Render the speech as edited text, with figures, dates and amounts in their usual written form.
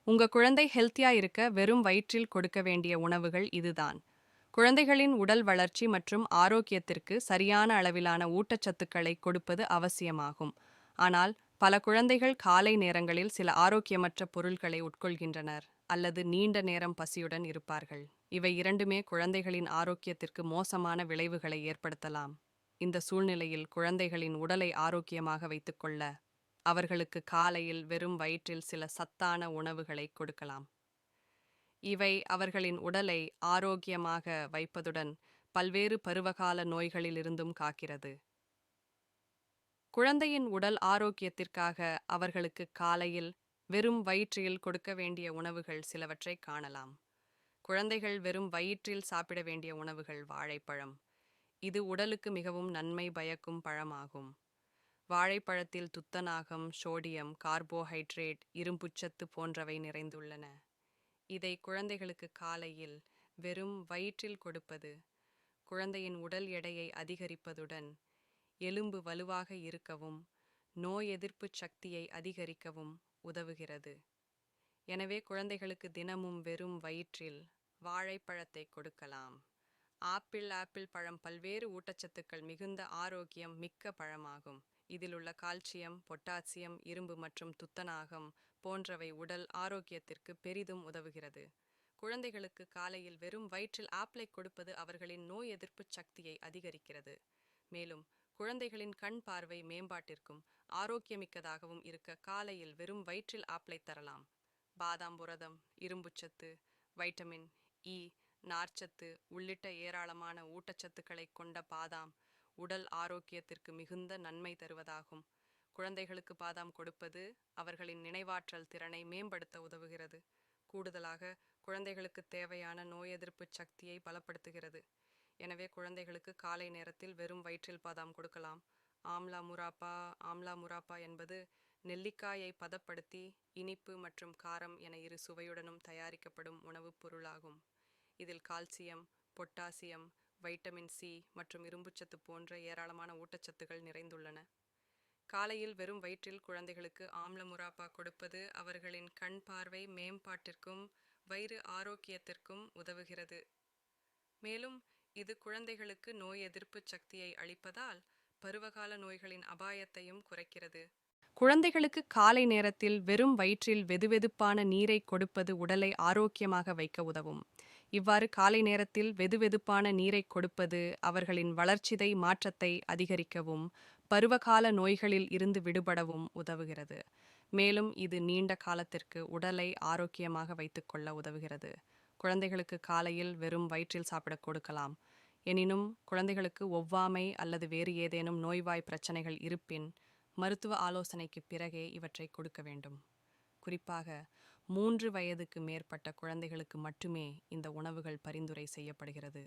உங்க குழந்தை ஹெல்த்தியா இருக்க வெறும் வயிற்றில் கொடுக்க வேண்டிய உணவுகள் இதுதான். குழந்தைகளின் உடல் வளர்ச்சி மற்றும் ஆரோக்கியத்திற்கு சரியான அளவிலான ஊட்டச்சத்துக்களை கொடுப்பது அவசியமாகும். ஆனால் பல குழந்தைகள் காலை நேரங்களில் சில ஆரோக்கியமற்ற பொருட்களை உட்கொள்கின்றனர் அல்லது நீண்ட நேரம் பசியுடன் இருப்பார்கள். இவை இரண்டுமே குழந்தைகளின் ஆரோக்கியத்திற்கு மோசமான விளைவுகளை ஏற்படுத்தலாம். இந்த சூழ்நிலையில் குழந்தைகளின் உடலை ஆரோக்கியமாக வைத்துக்கொள்ள அவர்களுக்கு காலையில் வெறும் வயிற்றில் சில சத்தான உணவுகளை கொடுக்கலாம். இவை அவர்களின் உடலை ஆரோக்கியமாக வைப்பதுடன் பல்வேறு பருவகால நோய்களிலிருந்தும் காக்கிறது. குழந்தையின் உடல் ஆரோக்கியத்திற்காக அவர்களுக்கு காலையில் வெறும் வயிற்றில் கொடுக்க வேண்டிய உணவுகள் சிலவற்றை காணலாம். குழந்தைகள் வெறும் வயிற்றில் சாப்பிட வேண்டிய உணவுகள் வாழைப்பழம். இது உடலுக்கு மிகவும் நன்மை பயக்கும் பழமாகும். வாழைப்பழத்தில் துத்தநாகம், சோடியம், கார்போஹைட்ரேட், இரும்புச்சத்து போன்றவை நிறைந்துள்ளன. இதை குழந்தைகளுக்கு காலையில் வெறும் வயிற்றில் கொடுப்பது குழந்தையின் உடல் எடையை அதிகரிப்பதுடன் எலும்பு வலுவாக இருக்கவும் நோய் எதிர்ப்பு சக்தியை அதிகரிக்கவும் உதவுகிறது. எனவே குழந்தைகளுக்கு தினமும் வெறும் வயிற்றில் வாழைப்பழத்தை கொடுக்கலாம். ஆப்பிள் பழம் பல்வேறு ஊட்டச்சத்துக்கள் மிகுந்த ஆரோக்கியம் மிக்க பழமாகும். இதில் உள்ள கால்சியம், பொட்டாசியம், இரும்பு மற்றும் துத்தநாகம் போன்றவை உடல் ஆரோக்கியத்திற்கு பெரிதும் உதவுகிறது. குழந்தைகளுக்கு காலையில் வெறும் வயிற்றில் ஆப்பிளை கொடுப்பது அவர்களின் நோய் எதிர்ப்பு சக்தியை அதிகரிக்கிறது. மேலும் குழந்தைகளின் கண் பார்வை மேம்பாட்டிற்கும் ஆரோக்கியமிக்கதாகவும் இருக்க காலையில் வெறும் வயிற்றில் ஆப்பிளை தரலாம். பாதாம் புரதம், இரும்புச்சத்து, வைட்டமின் இ, நார்ச்சத்து உள்ளிட்ட ஏராளமான ஊட்டச்சத்துக்களை கொண்ட பாதாம் உடல் ஆரோக்கியத்திற்கு மிகுந்த நன்மை தருவதாகும். குழந்தைகளுக்கு பாதாம் கொடுப்பது அவர்களின் நினைவாற்றல் திறனை மேம்படுத்த உதவுகிறது. கூடுதலாக குழந்தைகளுக்கு தேவையான நோய் எதிர்ப்பு சக்தியை பலப்படுத்துகிறது. எனவே குழந்தைகளுக்கு காலை நேரத்தில் வெறும் வயிற்றில் பாதாம் கொடுக்கலாம். ஆம்லா முராப்பா என்பது நெல்லிக்காயை பதப்படுத்தி இனிப்பு மற்றும் காரம் என இரு சுவையுடனும் தயாரிக்கப்படும் உணவுப் பொருளாகும். இதில் கால்சியம், பொட்டாசியம், வைட்டமின் சி மற்றும் இரும்புச்சத்து போன்ற ஏராளமான ஊட்டச்சத்துக்கள் நிறைந்துள்ளன. காலையில் வெறும் வயிற்றில் குழந்தைகளுக்கு ஆம்ல முராப்பா கொடுப்பது அவர்களின் கண் பார்வை மேம்பாட்டிற்கும் வயிறு ஆரோக்கியத்திற்கும் உதவுகிறது. மேலும் இது குழந்தைகளுக்கு நோய் எதிர்ப்பு சக்தியை அளிப்பதால் பருவகால நோய்களின் அபாயத்தையும் குறைக்கிறது. குழந்தைகளுக்கு காலை நேரத்தில் வெறும் வயிற்றில் வெதுவெதுப்பான நீரை கொடுப்பது உடலை ஆரோக்கியமாக வைக்க உதவும். இவ்வாறு காலை நேரத்தில் வெதுவெதுப்பான நீரை கொடுப்பது அவர்களின் வளர்ச்சிதை மாற்றத்தை அதிகரிக்கவும் பருவகால நோய்களில் இருந்து விடுபடவும் உதவுகிறது. மேலும் இது நீண்ட காலத்திற்கு உடலை ஆரோக்கியமாக வைத்துக்கொள்ள உதவுகிறது. குழந்தைகளுக்கு காலையில் வெறும் வயிற்றில் சாப்பிட கொடுக்கலாம். எனினும் குழந்தைகளுக்கு ஒவ்வாமை அல்லது வேறு ஏதேனும் நோய்வாய் பிரச்சனைகள் இருப்பின் மருத்துவ ஆலோசனைக்கு பிறகே இவற்றை கொடுக்க வேண்டும். குறிப்பாக 3 வயதுக்கு மேற்பட்ட குழந்தைகளுக்கு மட்டுமே இந்த உணவுகள் பரிந்துரை செய்யப்படுகிறது.